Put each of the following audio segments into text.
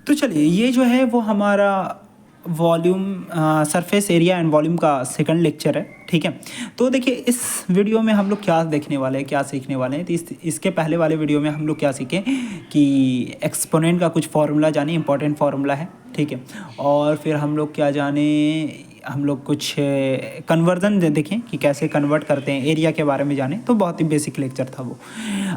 तो चलिए ये जो है वो हमारा volume surface area and volume का सेकंड लेक्चर है, ठीक है। तो देखिए इस वीडियो में हम लोग क्या देखने वाले हैं, क्या सीखने वाले हैं। तो इसके पहले वाले वीडियो में हम लोग क्या सीखें कि एक्सपोनेंट का कुछ फार्मूला जाने, इंपॉर्टेंट फार्मूला है, ठीक है। और फिर हम लोग क्या जाने, हम लोग कुछ कन्वर्जन देखें कि कैसे कन्वर्ट करते हैं, एरिया के बारे में जाने। तो बहुत ही बेसिक लेक्चर था वो।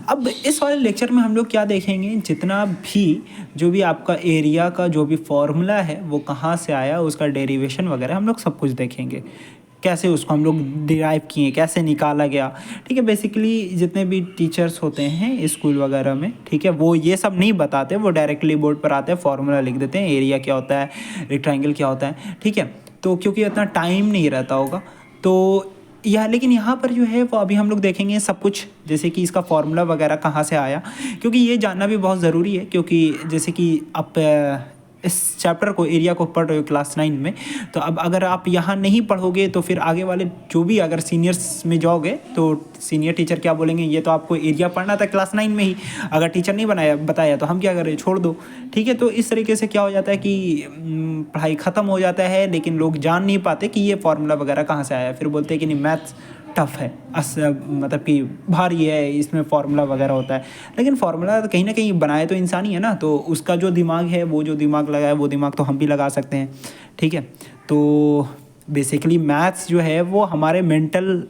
अब इस वाले लेक्चर में हम लोग क्या देखेंगे, जितना भी जो भी आपका एरिया का जो भी फॉर्मूला है वो कहाँ से आया, उसका डेरिवेशन वगैरह हम लोग सब कुछ देखेंगे, कैसे उसको हम लोग डिराइव किए, कैसे निकाला गया, ठीक है। बेसिकली जितने भी टीचर्स होते हैं स्कूल वगैरह में, ठीक है, वो ये सब नहीं बताते, वो डायरेक्टली बोर्ड पर आते हैं, फॉर्मूला लिख देते हैं, एरिया क्या होता है, रेक्टेंगल क्या होता है, ठीक है। तो क्योंकि इतना टाइम नहीं रहता होगा तो यह, लेकिन यहाँ पर जो है वो अभी हम लोग देखेंगे सब कुछ, जैसे कि इसका फॉर्मूला वगैरह कहाँ से आया, क्योंकि ये जानना भी बहुत ज़रूरी है। क्योंकि जैसे कि आप इस चैप्टर को, एरिया को पढ़ रहे हो क्लास 9 में, तो अब अगर आप यहाँ नहीं पढ़ोगे तो फिर आगे वाले जो भी, अगर सीनियर्स में जाओगे तो सीनियर टीचर क्या बोलेंगे, ये तो आपको एरिया पढ़ना था क्लास 9 में ही, अगर टीचर नहीं बताया तो हम क्या करें, छोड़ दो, ठीक है। तो इस तरीके से क्या हो जाता है कि पढ़ाई ख़त्म हो जाता है, लेकिन लोग जान नहीं पाते कि ये फार्मूला वगैरह कहाँ से आया। फिर बोलते हैं कि नहीं मैथ्स टफ है, मतलब कि भारी है, इसमें फार्मूला वगैरह होता है। लेकिन फार्मूला तो कहीं ना कहीं बनाए तो इंसान ही है ना, तो उसका जो दिमाग है, वो जो दिमाग लगाए, वो दिमाग तो हम भी लगा सकते हैं, ठीक है। तो बेसिकली मैथ्स जो है वो हमारे मेंटल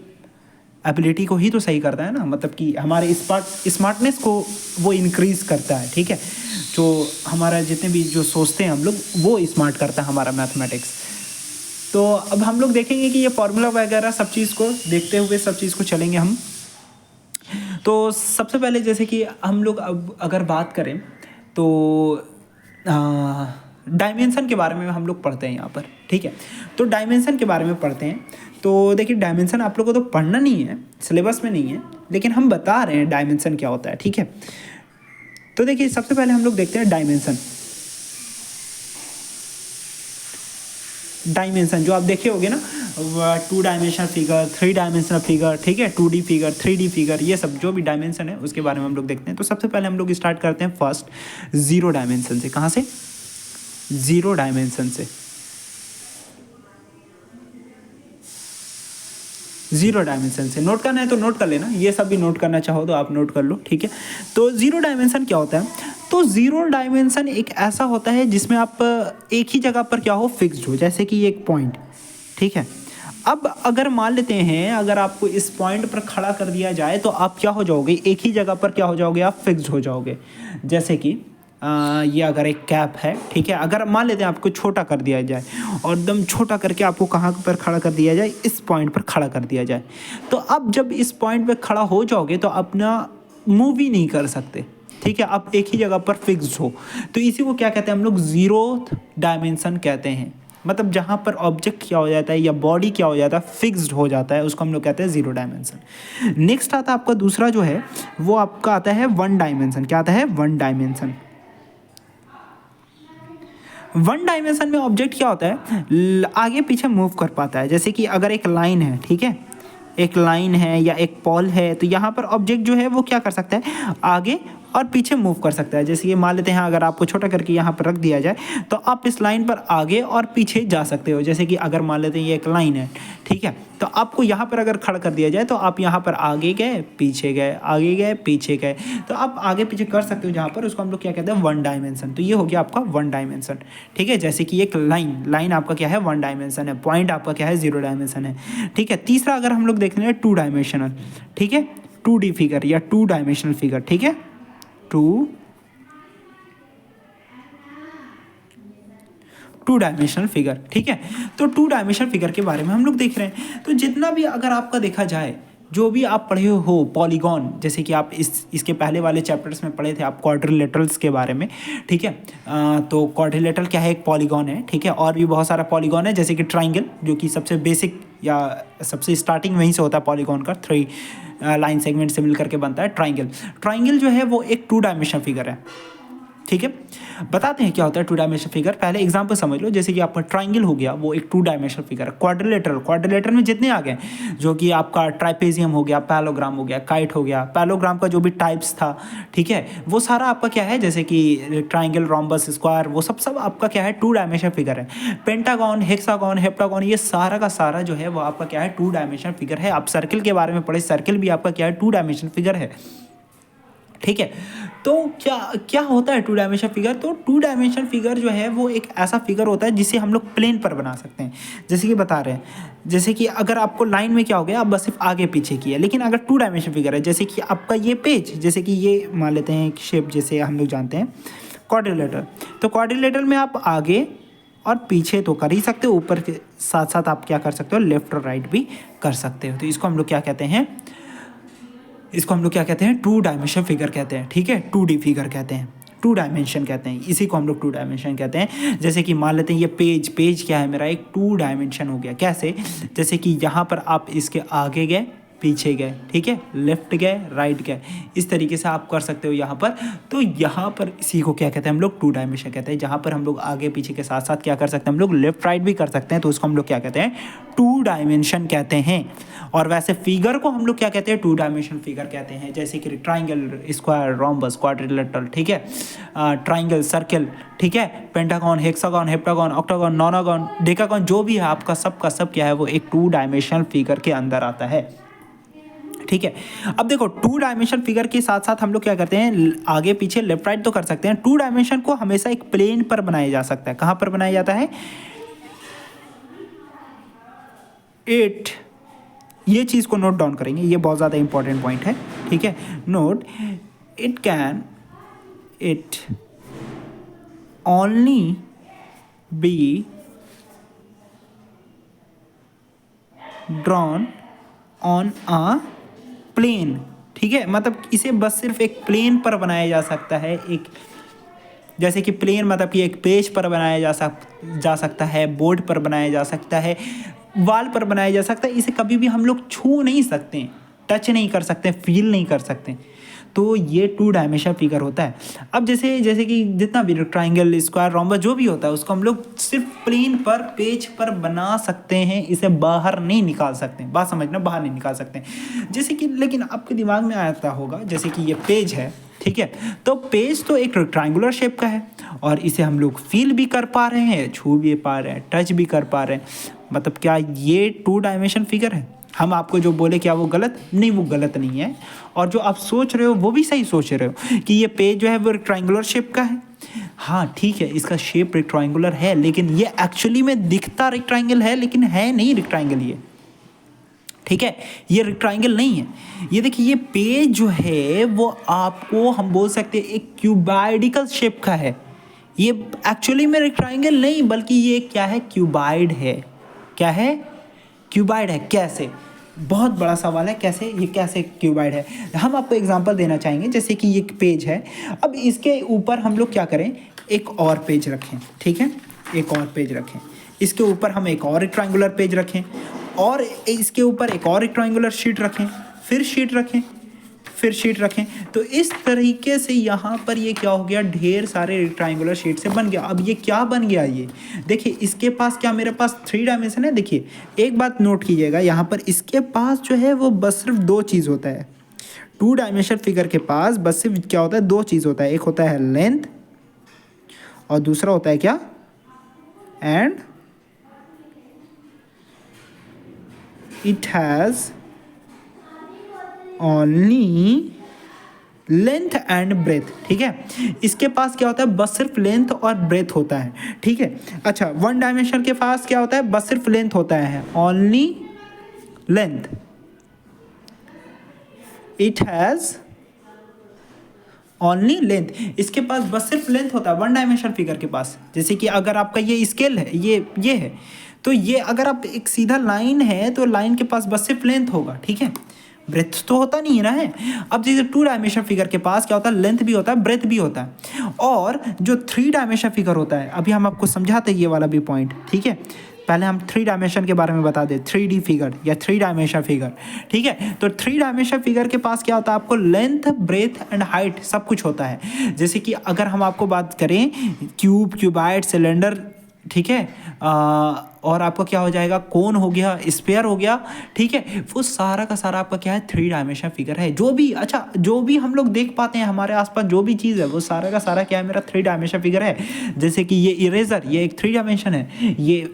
एबिलिटी को ही तो सही करता है ना, मतलब कि हमारे स्मार्टनेस को वो इंक्रीज़ करता है, ठीक है। जो हमारा जितने भी जो सोचते हैं हम लोग, वो स्मार्ट करता है हमारा मैथमेटिक्स। तो अब हम लोग देखेंगे कि ये फार्मूला वगैरह सब चीज़ को देखते हुए सब चीज़ को चलेंगे हम। तो सबसे पहले जैसे कि हम लोग अब अगर बात करें तो डायमेंशन के बारे में हम लोग पढ़ते हैं यहाँ पर, ठीक है। तो डायमेंशन के बारे में पढ़ते हैं। तो देखिए डायमेंशन आप लोगों को तो पढ़ना नहीं है, सिलेबस में नहीं है, लेकिन हम बता रहे हैं डायमेंशन क्या होता है, ठीक है। तो देखिए सबसे पहले हम लोग देखते हैं डायमेंशन। डायमेंशन जो आप देखे होंगे ना, 2 डायमेंशनल फिगर, 3 डायमेंशनल फिगर, ठीक है, 2D फिगर, 3D फिगर, ये सब जो भी डायमेंशन है उसके बारे में हम लोग देखते हैं। तो सबसे पहले हम लोग स्टार्ट करते हैं फर्स्ट 0 डायमेंशन से। कहाँ से? 0 डायमेंशन से। 0 डायमेंशन से नोट करना है तो नोट कर लेना, ये सब भी नोट करना चाहो तो आप नोट कर लो, ठीक है। तो 0 डायमेंशन क्या होता है? तो 0 डायमेंशन एक ऐसा होता है जिसमें आप एक ही जगह पर क्या हो, फिक्स्ड हो, जैसे कि एक पॉइंट, ठीक है। अब अगर मान लेते हैं, अगर आपको इस पॉइंट पर खड़ा कर दिया जाए तो आप क्या हो जाओगे, एक ही जगह पर क्या हो जाओगे, आप फिक्स्ड हो जाओगे। जैसे कि ये अगर एक कैप है, ठीक है, अगर मान लेते हैं आपको छोटा कर दिया जाए और एकदम छोटा करके आपको कहाँ पर खड़ा कर दिया जाए, इस पॉइंट पर खड़ा कर दिया जाए, तो अब जब इस पॉइंट पर खड़ा हो जाओगे तो अपना मूव ही नहीं कर सकते, ठीक है। आप एक ही जगह पर फिक्स्ड हो, तो इसी को क्या कहते हैं हम लोग, 0th डायमेंशन कहते हैं। मतलब जहाँ पर ऑब्जेक्ट क्या हो जाता है या बॉडी क्या हो जाता है, फिक्स्ड हो जाता है, उसको हम लोग कहते हैं 0 डायमेंशन। नेक्स्ट आता है आपका दूसरा जो है वो आपका आता है 1 डायमेंशन। क्या आता है? 1 डायमेंशन। 1 डायमेंशन में ऑब्जेक्ट क्या होता है, आगे पीछे मूव कर पाता है। जैसे कि अगर एक लाइन है, ठीक है, एक लाइन है या एक पॉल है, तो यहाँ पर ऑब्जेक्ट जो है वो क्या कर सकता है, आगे और पीछे मूव कर सकता है। जैसे कि मान लेते हैं अगर आपको छोटा करके यहाँ पर रख दिया जाए तो आप इस लाइन पर आगे और पीछे जा सकते हो। जैसे कि अगर मान लेते हैं ये एक लाइन है, ठीक है, तो आपको यहाँ पर अगर खड़ा कर दिया जाए तो आप यहाँ पर आगे गए, पीछे गए, आगे गए, पीछे गए, तो आप आगे पीछे कर सकते हो जहाँ पर, उसको हम लोग क्या कहते हैं, 1 डायमेंशन। तो ये हो गया आपका 1 डायमेंशन, ठीक है। जैसे कि एक लाइन आपका क्या है, 1 डायमेंशन है, पॉइंट आपका क्या है, 0 डायमेंशन है, ठीक है। तीसरा अगर हम लोग देख लें 2 डायमेंशनल, ठीक है, 2D फिगर या 2 डायमेंशनल फिगर, ठीक है, 2 डायमेंशनल फिगर, ठीक है। तो 2 डायमेंशनल फिगर के बारे में हम लोग देख रहे हैं। तो जितना भी अगर आपका देखा जाए, जो भी आप पढ़े हो पॉलीगॉन, जैसे कि आप इसके पहले वाले चैप्टर्स में पढ़े थे आप क्वाड्रिलेटरल्स के बारे में, ठीक है। तो क्वाड्रिलेटरल क्या है, एक पॉलीगॉन है, ठीक है। और भी बहुत सारा पॉलीगॉन है, जैसे कि ट्राइंगल, जो कि सबसे बेसिक या सबसे स्टार्टिंग वहीं से होता है पॉलीगॉन का, 3 लाइन सेगमेंट से मिल करके बनता है ट्राइंगल। ट्राइंगल जो है वो एक 2 डायमेंशनल फिगर है, ठीक है, बताते हैं क्या होता है टू डायमेंशन फिगर। पहले एग्जांपल समझ लो, जैसे कि आपका ट्राइंगल हो गया, वो एक टू डायमेंशनल फिगर है। क्वाड्रिलेटरल में जितने आ गए, जो कि आपका ट्राइपेजियम हो गया, पैलोग्राम हो गया, काइट हो गया, पैलोग्राम का जो भी टाइप्स था, ठीक है, वो सारा आपका क्या है, जैसे कि ट्राइंगल, रोम्बस, स्क्वायर, वो सब आपका क्या है, टू डायमेंशनल फिगर है। पेंटागन, हेक्सागन, हेप्टागन, ये सारा का सारा जो है वो आपका क्या है, टू डायमेंशनल फिगर है। आप सर्किल के बारे में पढ़े, सर्किल भी आपका क्या है, टू डायमेंशनल फिगर है, ठीक है। तो क्या क्या होता है टू डायमेंशन फिगर? तो टू डायमेंशन फिगर जो है वो एक ऐसा फिगर होता है जिसे हम लोग प्लेन पर बना सकते हैं। जैसे कि बता रहे हैं, जैसे कि अगर आपको लाइन में क्या हो गया, आप बस सिर्फ आगे पीछे की है, लेकिन अगर टू डायमेंशन फिगर है, जैसे कि आपका ये पेज, जैसे कि ये मान लेते हैं शेप, जैसे हम लोग जानते हैं क्वाड्रिलेटरल, तो क्वाड्रिलेटरल में आप आगे और पीछे तो कर ही सकते हो, ऊपर के साथ साथ आप क्या कर सकते हो, लेफ्ट और राइट भी कर सकते हो। तो इसको हम लोग क्या कहते हैं, इसको हम लोग क्या कहते हैं, टू डायमेंशन फिगर कहते हैं, ठीक है, 2D फिगर कहते हैं, टू डायमेंशन कहते हैं, इसी को हम लोग टू डायमेंशन कहते हैं। जैसे कि मान लेते हैं ये पेज क्या है मेरा, एक टू डायमेंशन हो गया। कैसे? जैसे कि यहाँ पर आप इसके आगे गए, पीछे गए, ठीक है, लेफ्ट गए, राइट गए, इस तरीके से आप कर सकते हो यहाँ पर। तो यहाँ पर इसी को क्या कहते हैं हम लोग, टू डायमेंशन कहते हैं, जहाँ पर हम लोग आगे पीछे के साथ साथ क्या कर सकते हैं, हम लोग लेफ्ट राइट भी कर सकते हैं। तो उसको हम लोग क्या कहते हैं, टू डायमेंशन कहते हैं। और वैसे फिगर को हम लोग क्या कहते हैं, टू डायमेंशन फिगर कहते हैं। जैसे कि ट्राइंगल, स्क्वायर, रोम्बस, क्वाड्रिलेटरल, ठीक है, ट्राइंगल, सर्कल, ठीक है, pentagon, hexagon, heptagon, octagon, nonagon, decagon, जो भी है आपका सब का सब क्या है, वो एक टू डायमेंशनल फिगर के अंदर आता है, ठीक है। अब देखो, टू डायमेंशन फिगर के साथ साथ हम लोग क्या करते हैं, आगे पीछे लेफ्ट राइट तो कर सकते हैं। टू डायमेंशन को हमेशा एक प्लेन पर बनाया जा सकता है। कहां पर बनाया जाता है, एट, ये चीज को नोट डाउन करेंगे, ये बहुत ज्यादा इंपॉर्टेंट पॉइंट है, ठीक है। Note, it only be drawn on a plane, ठीक है, मतलब इसे बस सिर्फ एक प्लेन पर बनाया जा सकता है। एक, जैसे कि प्लेन मतलब कि एक पेज पर बनाया जा सकता है, बोर्ड पर बनाया जा सकता है, वॉल पर बनाया जा सकता है। इसे कभी भी हम लोग छू नहीं सकते, टच नहीं कर सकते, फील नहीं कर सकते। तो ये टू डायमेंशन फिगर होता है। अब जैसे कि जितना भी ट्राइंगल, स्क्वायर, रोम्बस जो भी होता है, उसको हम लोग सिर्फ प्लेन पर, पेज पर बना सकते हैं, इसे बाहर नहीं निकाल सकते। बात समझना, बाहर नहीं निकाल सकते। जैसे कि, लेकिन आपके दिमाग में आता होगा, जैसे कि ये पेज है, ठीक है, तो पेज तो एक ट्रायंगुलर शेप का है और इसे हम लोग फील भी कर पा रहे हैं, छू भी पा रहे हैं, टच भी कर पा रहे हैं। मतलब क्या ये टू डायमेंशन फिगर है? हम आपको जो बोले क्या वो गलत नहीं, वो गलत नहीं है। और जो आप सोच रहे हो वो भी सही सोच रहे हो कि ये पेज जो है वो रेक्टेंगुलर शेप का है। हाँ ठीक है, इसका शेप रेक्टेंगुलर है, लेकिन ये एक्चुअली में दिखता रेक्टेंगल है, लेकिन है नहीं रेक्टेंगल ये, ठीक है, ये रेक्टेंगल नहीं है। ये देखिए, ये पेज जो है वो आपको हम बोल सकते हैं एक क्यूबाइडिकल शेप का है। ये एक्चुअली में रेक्टेंगल नहीं, बल्कि ये क्या है, क्यूबाइड है। क्या है? क्यूबाइड है। कैसे? बहुत बड़ा सवाल है, कैसे ये कैसे क्यूबाइड है। हम आपको एग्जांपल देना चाहेंगे, जैसे कि ये पेज है, अब इसके ऊपर हम लोग क्या करें, एक और पेज रखें, ठीक है, एक और पेज रखें, इसके ऊपर हम एक और रेक्टेंगुलर पेज रखें, और इसके ऊपर एक और रेक्टेंगुलर शीट रखें, फिर शीट रखें, फिर शीट रखें। तो इस तरीके से यहाँ पर ये क्या हो गया, ढेर सारे रेक्टेंगुलर शीट से बन गया। अब ये क्या बन गया, ये देखिए, इसके पास क्या, मेरे पास 3 डायमेंशन है। देखिए एक बात नोट कीजिएगा, यहाँ पर इसके पास जो है वो बस सिर्फ 2 चीज़ होता है। 2 डायमेंशन फिगर के पास बस सिर्फ क्या होता है, 2 चीज़ होता है। एक होता है लेंथ और दूसरा होता है क्या, and it has only length and breadth, ठीक है। इसके पास क्या होता है, बस सिर्फ लेंथ और ब्रेथ होता है, ठीक है। अच्छा, 1 डायमेंशन के पास क्या होता है, बस सिर्फ लेंथ होता है, only length, it has only length. इसके पास बस सिर्फ लेंथ होता है 1 डायमेंशन फिगर के पास। जैसे कि अगर आपका ये स्केल है, ये है, तो ये अगर आप एक सीधा लाइन है तो लाइन के पास बस सिर्फ लेंथ होगा, ठीक है, ब्रेथ तो होता नहीं है ना है। अब जैसे 2 डायमेंशन फिगर के पास क्या होता है, लेंथ भी होता है, ब्रेथ भी होता है। और जो 3 डायमेंशन फिगर होता है, अभी हम आपको समझाते हैं ये वाला भी पॉइंट, ठीक है। पहले हम 3 डायमेंशन के बारे में बता दें, 3D फिगर या 3 डायमेंशन फिगर, ठीक है। तो 3 डायमेंशन फिगर के पास क्या होता है, आपको लेंथ, ब्रेथ एंड हाइट सब कुछ होता है। जैसे कि अगर हम आपको बात करें क्यूब, क्यूबाइड, सिलेंडर, ठीक है, और आपका क्या हो जाएगा, कोन हो गया, स्फीयर हो गया, ठीक है, वो सारा का सारा आपका क्या है, 3 डायमेंशन फिगर है। जो भी अच्छा जो भी हम लोग देख पाते हैं हमारे आसपास, जो भी चीज़ है वो सारा का सारा क्या है, मेरा 3 डायमेंशन फिगर है। जैसे कि ये इरेजर, ये एक 3 डायमेंशन है, ये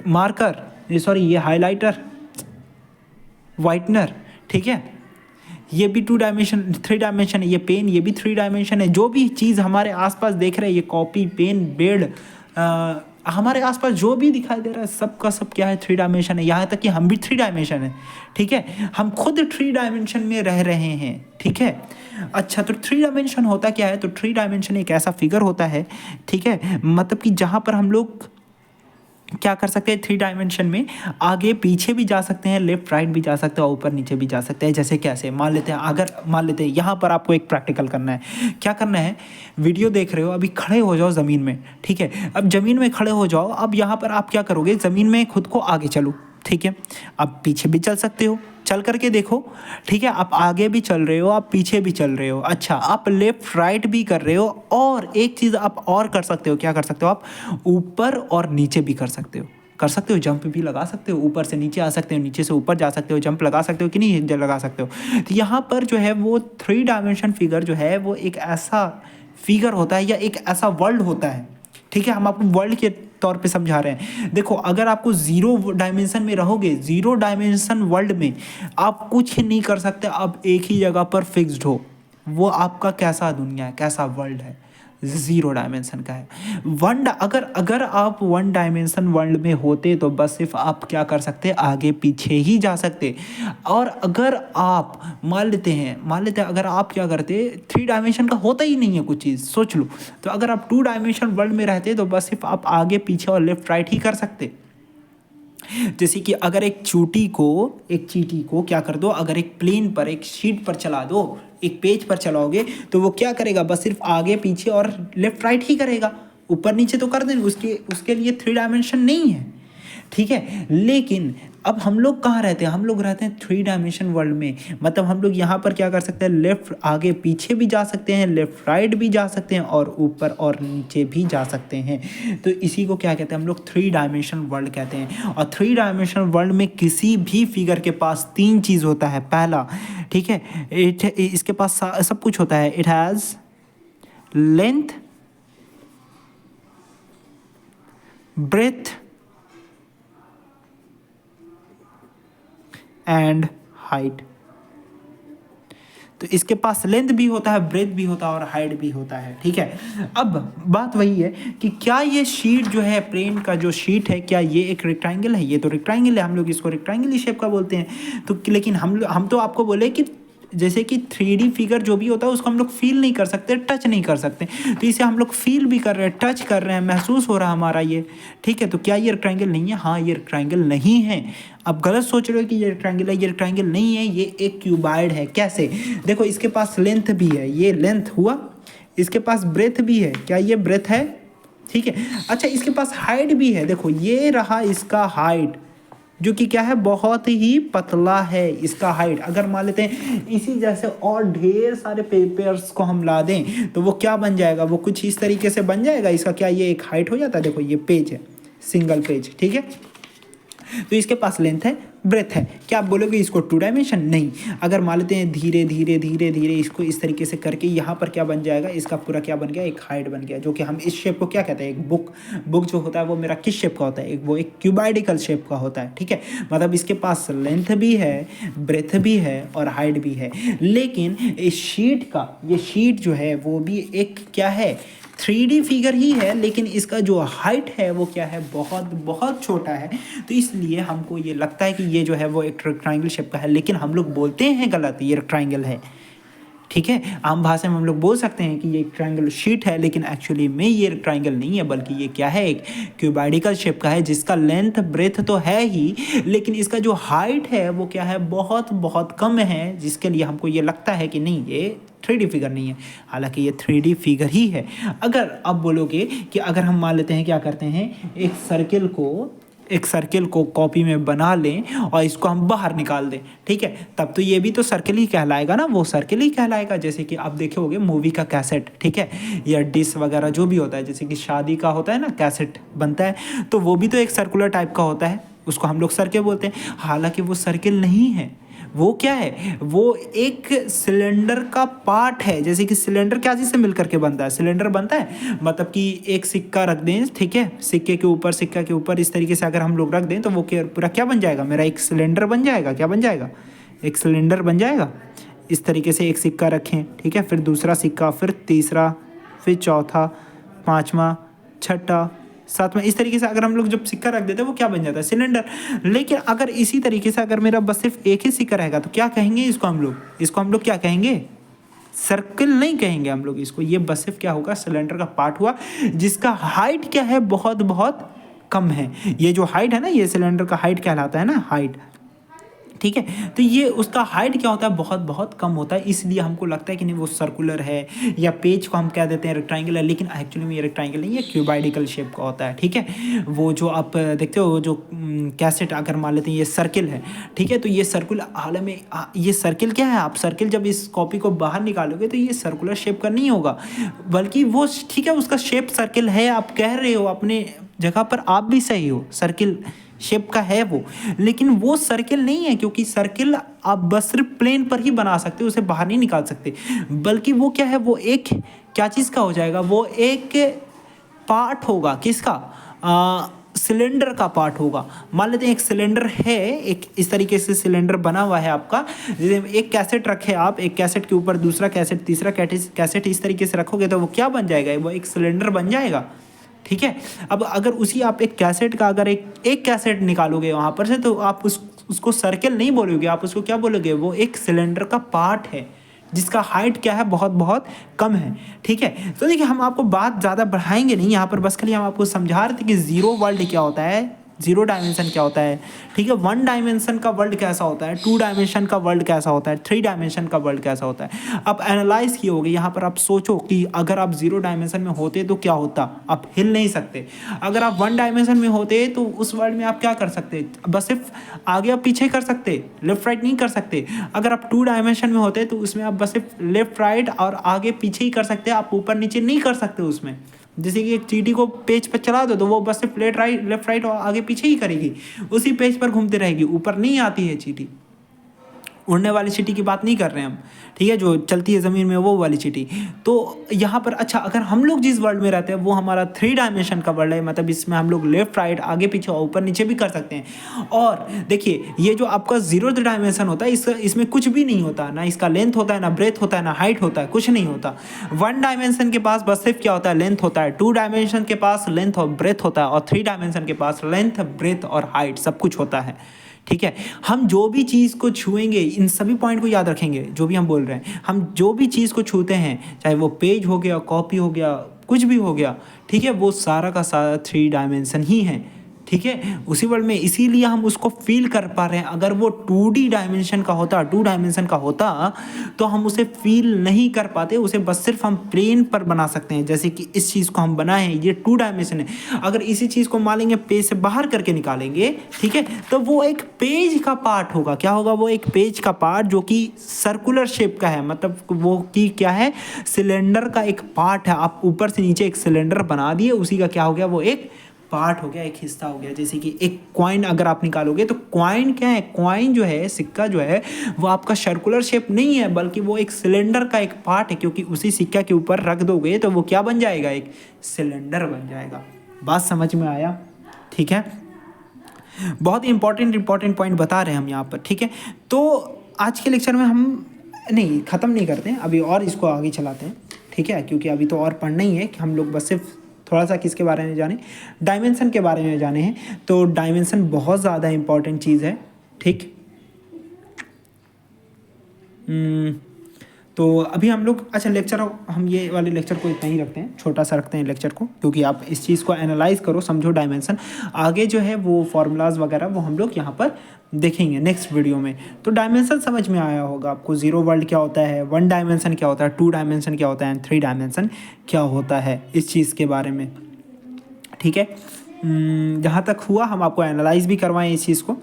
मार्कर, ये सॉरी ये हाइलाइटर, वाइटनर, ठीक है, ये भी 2 डायमेंशन 3 डायमेंशन है। ये पेन, ये भी 3 डायमेंशन है। जो भी चीज़ हमारे आसपास देख रहे हैं, ये कॉपी, पेन, बेड, हमारे आसपास जो भी दिखाई दे रहा है सब का सब क्या है, 3 डायमेंशन है। यहाँ तक कि हम भी 3 डायमेंशन है, ठीक है, हम खुद 3 डायमेंशन में रह रहे हैं, ठीक है। अच्छा, तो 3 डायमेंशन होता क्या है, तो 3 डायमेंशन एक ऐसा फिगर होता है, ठीक है, मतलब कि जहाँ पर हम लोग क्या कर सकते हैं, 3 डायमेंशन में आगे पीछे भी जा सकते हैं, लेफ्ट राइट भी जा सकते हैं, ऊपर नीचे भी जा सकते हैं। जैसे कैसे, मान लेते हैं, अगर मान लेते हैं यहाँ पर आपको एक प्रैक्टिकल करना है। क्या करना है, वीडियो देख रहे हो, अभी खड़े हो जाओ ज़मीन में, ठीक है। अब ज़मीन में खड़े हो जाओ। अब यहाँ पर आप क्या करोगे, ज़मीन में खुद को आगे चलो, ठीक है। आप पीछे भी चल सकते हो, चल करके देखो, ठीक है। आप आगे भी चल रहे हो, आप पीछे भी चल रहे हो। अच्छा, आप लेफ्ट राइट भी कर रहे हो। और एक चीज़ आप और कर सकते हो, क्या कर सकते हो, आप ऊपर और नीचे भी कर सकते हो, जंप भी लगा सकते हो, ऊपर से नीचे आ सकते हो, नीचे से ऊपर जा सकते हो, जंप लगा सकते हो कि नहीं लगा सकते हो। तो यहाँ पर जो है वो 3 डायमेंशन फिगर जो है वो एक ऐसा फिगर होता है या एक ऐसा वर्ल्ड होता है, ठीक है। हम आपको वर्ल्ड के तौर पे समझा रहे हैं। देखो, अगर आपको 0 डायमेंशन में रहोगे, 0 डायमेंशन वर्ल्ड में आप कुछ नहीं कर सकते, आप एक ही जगह पर फिक्स्ड हो। वो आपका कैसा दुनिया है, कैसा वर्ल्ड है, 0 डायमेंशन का है। अगर आप 1 डायमेंशन वर्ल्ड में होते तो बस सिर्फ आप क्या कर सकते, आगे पीछे ही जा सकते। और अगर आप मान लेते हैं अगर आप क्या करते, 3 डायमेंशन का होता ही नहीं है कुछ चीज़, सोच लो। तो अगर आप 2 डायमेंशन वर्ल्ड में रहते तो बस सिर्फ आप आगे पीछे और लेफ्ट राइट ही कर सकते। जैसे कि अगर एक चींटी को क्या कर दो, अगर एक प्लेन पर, एक शीट पर चला दो, एक पेज पर चलाओगे, तो वो क्या करेगा, बस सिर्फ आगे पीछे और लेफ्ट राइट ही करेगा, ऊपर नीचे तो कर देंगे, उसके लिए 3 डायमेंशन नहीं है, ठीक है। लेकिन अब हम लोग कहाँ रहते हैं, हम लोग रहते हैं 3 डायमेंशन वर्ल्ड में। मतलब हम लोग यहाँ पर क्या कर सकते हैं, लेफ्ट आगे पीछे भी जा सकते हैं, लेफ्ट राइट भी जा सकते हैं, और ऊपर और नीचे भी जा सकते हैं। तो इसी को क्या कहते हैं हम लोग, 3 डायमेंशन वर्ल्ड कहते हैं। और 3 डायमेंशन वर्ल्ड में किसी भी फिगर के पास 3 चीज़ होता है। पहला, ठीक है, इसके पास सब कुछ होता है। It has length, breadth and height. तो इसके पास लेंथ भी होता है, ब्रेथ भी होता है और हाइट भी होता है, ठीक है। अब बात वही है कि क्या ये शीट जो है, प्लेन का जो शीट है, क्या ये एक रेक्टेंगल है, ये तो रेक्टेंगल है, हम लोग इसको रेक्टेंगल शेप का बोलते हैं। तो लेकिन हम तो आपको बोले कि जैसे कि 3D फिगर जो भी होता है उसको हम लोग फील नहीं कर सकते, टच नहीं कर सकते। तो इसे हम लोग फील भी कर रहे हैं, टच कर रहे हैं, महसूस हो रहा है हमारा ये, ठीक है। तो क्या ये रेक्टेंगल नहीं है, हाँ ये रेक्टेंगल नहीं है। अब गलत सोच रहे हो कि ये रेक्टेंगल है, ये रेक्टेंगल नहीं है, ये एक क्यूबाइड है। कैसे, देखो इसके पास लेंथ भी है, ये लेंथ हुआ, इसके पास ब्रेथ भी है, क्या ये ब्रेथ है, ठीक है। अच्छा, इसके पास हाइट भी है, देखो ये रहा इसका हाइट, जो कि क्या है, बहुत ही पतला है इसका हाइट। अगर मान लेते हैं इसी जैसे और ढेर सारे पेपर्स को हम ला दें तो वो क्या बन जाएगा, वो कुछ इस तरीके से बन जाएगा। इसका क्या ये एक हाइट हो जाता है, देखो ये पेज है, सिंगल पेज, ठीक है। तो इसके पास लेंथ है, ब्रेथ है। क्या आप बोलोगे इसको 2 डायमेंशन, नहीं। अगर मान लेते हैं धीरे धीरे धीरे धीरे इसको इस तरीके से करके यहाँ पर क्या बन जाएगा, इसका पूरा क्या बन गया, एक हाइट बन गया। जो कि हम इस शेप को क्या कहते हैं, एक बुक जो होता है वो मेरा किस शेप का होता है, वो एक क्यूबाइडिकल शेप का होता है, ठीक है। मतलब इसके पास लेंथ भी है, ब्रेथ भी है और हाइट भी है। लेकिन इस शीट जो है वो भी एक क्या है, 3D फिगर ही है, लेकिन इसका जो हाइट है वो क्या है, बहुत बहुत छोटा है। तो इसलिए हमको ये लगता है कि ये जो है वो एक ट्रायंगल शेप का है, लेकिन हम लोग बोलते हैं गलत, ये ट्रायंगल है, ठीक है। आम भाषा में हम लोग बोल सकते हैं कि ये एक ट्रायंगल शीट है, लेकिन एक्चुअली में ये ट्रायंगल नहीं है, बल्कि ये क्या है, एक क्यूबाइडिकल शेप का है, जिसका लेंथ ब्रेथ तो है ही, लेकिन इसका जो हाइट है वो क्या है, बहुत बहुत कम है, जिसके लिए हमको ये लगता है कि नहीं ये 3D फिगर नहीं है, हालांकि ये 3D फिगर ही है। अगर अब बोलोगे कि अगर हम मान लेते हैं क्या करते हैं, एक सर्किल को एक सर्किल को कॉपी में बना लें और इसको हम बाहर निकाल दें, ठीक है, तब तो ये भी तो सर्किल ही कहलाएगा ना, वो सर्किल ही कहलाएगा। जैसे कि आप देखे होंगे मूवी का कैसेट, ठीक है, या डिश वगैरह जो भी होता है, जैसे कि शादी का होता है ना कैसेट बनता है, तो वो भी तो एक सर्कुलर टाइप का होता है, उसको हम लोग सर्किल बोलते हैं। हालांकि वो सर्किल नहीं है, वो क्या है, वो एक सिलेंडर का पार्ट है। जैसे कि सिलेंडर क्या चीज़ से मिलकर के बनता है, सिलेंडर बनता है मतलब कि एक सिक्का रख दें, ठीक है, सिक्के के ऊपर इस तरीके से अगर हम लोग रख दें तो वो पूरा क्या बन जाएगा, मेरा एक सिलेंडर बन जाएगा। क्या बन जाएगा, एक सिलेंडर बन जाएगा। इस तरीके से एक सिक्का रखें, ठीक है, फिर दूसरा सिक्का, फिर तीसरा, फिर चौथा, पाँचवा, छठा, साथ में, इस तरीके से अगर हम लोग जब सिक्का रख देते हैं वो क्या बन जाता है, सिलेंडर। लेकिन अगर इसी तरीके से अगर मेरा बस सिर्फ एक ही सिक्का रहेगा तो क्या कहेंगे इसको हम लोग क्या कहेंगे, सर्कल नहीं कहेंगे हम लोग इसको। ये बस सिर्फ क्या होगा, सिलेंडर का पार्ट हुआ जिसका हाइट क्या है, बहुत बहुत कम है। ये जो हाइट है ना, ये सिलेंडर का हाइट कहलाता है ना, हाइट, ठीक है। तो ये उसका हाइट क्या होता है, बहुत बहुत कम होता है, इसलिए हमको लगता है कि नहीं वो सर्कुलर है, या पेज को हम कह देते हैं रेक्टेंगल है, लेकिन एक्चुअली में ये रेक्टेंगल नहीं है, क्यूबाइडिकल शेप का होता है, ठीक है। वो जो आप देखते हो, जो कैसेट अगर मान लेते हैं ये सर्किल है, ठीक है, तो ये सर्कुल हाल में ये सर्किल क्या है, आप सर्किल जब इस कॉपी को बाहर निकालोगे तो ये सर्कुलर शेप का नहीं होगा, बल्कि वो, ठीक है, उसका शेप सर्किल है, आप कह रहे हो अपने जगह पर, आप भी सही हो, सर्किल शेप का है वो, लेकिन वो सर्किल नहीं है, क्योंकि सर्किल आप बस सिर्फ प्लेन पर ही बना सकते हो, उसे बाहर नहीं निकाल सकते, बल्कि वो क्या है, वो एक क्या चीज़ का हो जाएगा, वो एक पार्ट होगा, किसका, सिलेंडर का पार्ट होगा। मान लेते हैं एक सिलेंडर है, एक इस तरीके से सिलेंडर बना हुआ है आपका, जैसे एक कैसेट रखे आप, एक कैसेट के ऊपर दूसरा कैसेट, तीसरा कैसेट, इस तरीके से रखोगे तो वो क्या बन जाएगा, वो एक सिलेंडर बन जाएगा, ठीक है। अब अगर उसी आप एक कैसेट का अगर एक कैसेट निकालोगे वहाँ पर से, तो आप उसको सर्किल नहीं बोलोगे, आप उसको क्या बोलोगे, वो एक सिलेंडर का पार्ट है जिसका हाइट क्या है, बहुत बहुत कम है, ठीक है। तो देखिए हम आपको बात ज़्यादा बढ़ाएंगे नहीं यहाँ पर, बस खाली हम आपको समझा रहे थे कि जीरो वर्ल्ड क्या होता है, जीरो डायमेंशन क्या होता है, ठीक है, वन डायमेंशन का वर्ल्ड कैसा होता है, टू डायमेंशन का वर्ल्ड कैसा होता है, थ्री डायमेंशन का वर्ल्ड कैसा होता है। आप एनालाइज किए होगे यहाँ पर, आप सोचो कि अगर आप जीरो डायमेंशन में होते तो क्या होता, आप हिल नहीं सकते। अगर आप वन डायमेंशन में होते तो उस वर्ल्ड में आप क्या कर सकते, बस सिर्फ आगे आप पीछे कर सकते, लेफ्ट राइट नहीं कर सकते। अगर आप टू डायमेंशन में होते तो उसमें आप बस सिर्फ लेफ्ट राइट और आगे पीछे ही कर सकते, आप ऊपर नीचे नहीं कर सकते उसमें। जैसे कि एक चींटी को पेज पर चला दो तो वो बस सिर्फ लेफ्ट राइट और आगे पीछे ही करेगी, उसी पेज पर घूमती रहेगी, ऊपर नहीं आती है चींटी। उड़ने वाली चींटी की बात नहीं कर रहे हैं हम, ठीक है, जो चलती है ज़मीन में वो वाली चींटी। तो यहाँ पर अच्छा, अगर हम लोग जिस वर्ल्ड में रहते हैं वो हमारा थ्री डायमेंशन का वर्ल्ड है, मतलब इसमें हम लोग लेफ्ट राइट आगे पीछे ऊपर नीचे भी कर सकते हैं। और देखिए ये जो आपका जीरो डायमेंशन होता है, इसमें कुछ भी नहीं होता, ना इसका लेंथ होता है, ना ब्रेथ होता है, ना हाइट होता है, कुछ नहीं होता। वन डायमेंशन के पास बस सिर्फ क्या होता है, लेंथ होता है, टू डायमेंशन के पास लेंथ और ब्रेथ होता है, और थ्री डायमेंशन के पास लेंथ, ब्रेथ और हाइट सब कुछ होता है, ठीक है। हम जो भी चीज़ को छुएंगे, इन सभी पॉइंट को याद रखेंगे, जो भी हम बोल रहे हैं, हम जो भी चीज़ को छूते हैं, चाहे वो पेज हो गया, कॉपी हो गया, कुछ भी हो गया, ठीक है, वो सारा का सारा थ्री डायमेंशन ही है, ठीक है, उसी वर्ल्ड में, इसीलिए हम उसको फील कर पा रहे हैं। अगर वो 2D डायमेंशन का होता, टू डायमेंशन का होता, तो हम उसे फील नहीं कर पाते, उसे बस सिर्फ हम प्लेन पर बना सकते हैं। जैसे कि इस चीज़ को हम बनाए हैं, ये टू डायमेंशन है, अगर इसी चीज़ को मानेंगे पेज से बाहर करके निकालेंगे, ठीक है, तो वो एक पेज का पार्ट होगा। क्या होगा, वो एक पेज का पार्ट जो कि सर्कुलर शेप का है, मतलब वो की क्या है, सिलेंडर का एक पार्ट है। आप ऊपर से नीचे एक सिलेंडर बना दिए, उसी का क्या हो गया, वो एक पार्ट हो गया, एक हिस्सा हो गया। जैसे कि एक कॉइन अगर आप निकालोगे तो कॉइन क्या है, कॉइन जो है, सिक्का जो है, वो आपका सर्कुलर शेप नहीं है, बल्कि वो एक सिलेंडर का एक पार्ट है, क्योंकि उसी सिक्का के ऊपर रख दोगे तो वो क्या बन जाएगा, एक सिलेंडर बन जाएगा। बात समझ में आया, ठीक है। बहुत इंपॉर्टेंट पॉइंट बता रहे हैं हम यहाँ पर, ठीक है। तो आज के लेक्चर में हम नहीं ख़त्म नहीं करते हैं अभी, और इसको आगे चलाते हैं, ठीक है, क्योंकि अभी तो और पढ़ना ही है कि हम लोग बस सिर्फ थोड़ा सा किसके बारे में जाने, डायमेंशन के बारे में जाने हैं। तो डायमेंशन बहुत ज़्यादा इंपॉर्टेंट चीज़ है, ठीक। तो अभी हम लोग अच्छा लेक्चर, हम ये वाले लेक्चर को इतना ही रखते हैं, छोटा सा रखते हैं लेक्चर को, क्योंकि आप इस चीज़ को एनालाइज करो, समझो डायमेंशन। आगे जो है वो फार्मूलाज वगैरह वो हम लोग यहाँ पर देखेंगे नेक्स्ट वीडियो में। तो डायमेंशन समझ में आया होगा आपको, जीरो वर्ल्ड क्या होता है, वन डायमेंशन क्या होता है, टू डायमेंशन क्या होता है, थ्री डायमेंशन क्या होता है, इस चीज़ के बारे में, ठीक है। जहाँ तक हुआ हम आपको एनालाइज भी करवाएं इस चीज़ को।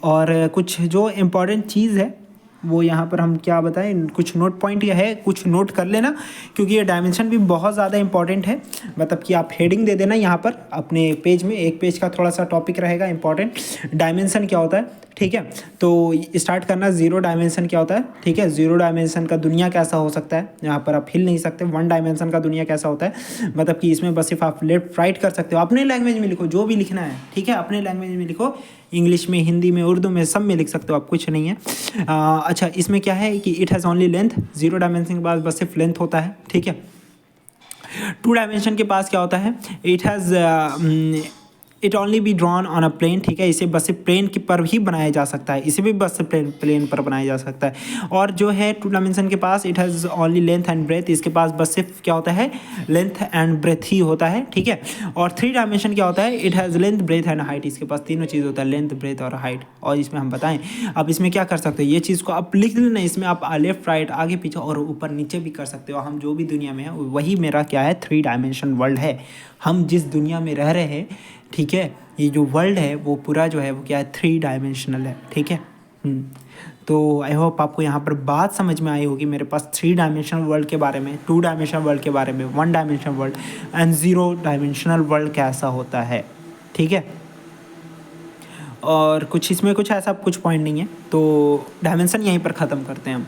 और कुछ जो इम्पोर्टेंट चीज़ है वो यहाँ पर हम क्या बताएं, कुछ नोट पॉइंट यह है, कुछ नोट कर लेना, क्योंकि ये डायमेंशन भी बहुत ज़्यादा इंपॉर्टेंट है। मतलब कि आप हेडिंग दे देना यहाँ पर अपने पेज में, एक पेज का थोड़ा सा टॉपिक रहेगा इंपॉर्टेंट, डायमेंशन क्या होता है, ठीक है। तो स्टार्ट करना, जीरो डायमेंशन क्या होता है, ठीक है। जीरो डायमेंशन का दुनिया कैसा हो सकता है, यहाँ पर आप हिल नहीं सकते। वन डायमेंशन का दुनिया कैसा होता है, मतलब कि इसमें बस सिर्फ आप लेफ्ट राइट कर सकते हो। अपने लैंग्वेज में लिखो, जो भी लिखना है, ठीक है, अपने लैंग्वेज में लिखो, इंग्लिश में, हिंदी में, उर्दू में, सब में लिख सकते हो आप, कुछ नहीं है। अच्छा, इसमें क्या है कि it has only length, zero dimension के पास बस सिर्फ लेंथ होता है, ठीक है। टू डायमेंशन के पास क्या होता है, it has it only be drawn on a plane, ठीक है। इसे बस सिर्फ प्लेन के पर ही बनाया जा सकता है, इसे भी बस सिर्फ प्लेन पर बनाया जा सकता है। और जो है टू डायमेंशन के पास it has only length and breadth, इसके पास बस सिर्फ क्या होता है, लेंथ एंड ब्रेथ ही होता है, ठीक है। और थ्री डायमेंशन क्या होता है, it has length breadth and height, इसके पास तीनों चीज़ होता है, लेंथ ब्रेथ और हाइट। और इसमें हम बताएं, अब इसमें क्या कर सकते हो, ये चीज़ को आप लिख लेना, इसमें आप लेफ्ट राइट आगे पीछे और ऊपर नीचे भी कर सकते हो। हम जो भी दुनिया में है वही मेरा क्या है, थ्री डायमेंशन वर्ल्ड है। हम जिस दुनिया में रह रहे हैं, ठीक है, ये जो वर्ल्ड है वो पूरा जो है वो क्या है, थ्री डायमेंशनल है, ठीक है। तो आई होप आपको यहाँ पर बात समझ में आई होगी मेरे पास थ्री डायमेंशनल वर्ल्ड के बारे में, टू डायमेंशनल वर्ल्ड के बारे में, one dimensional world and zero dimensional world कैसा होता है, ठीक है। और कुछ इसमें कुछ ऐसा कुछ पॉइंट नहीं है, तो डायमेंशन यहीं पर ख़त्म करते हैं हम।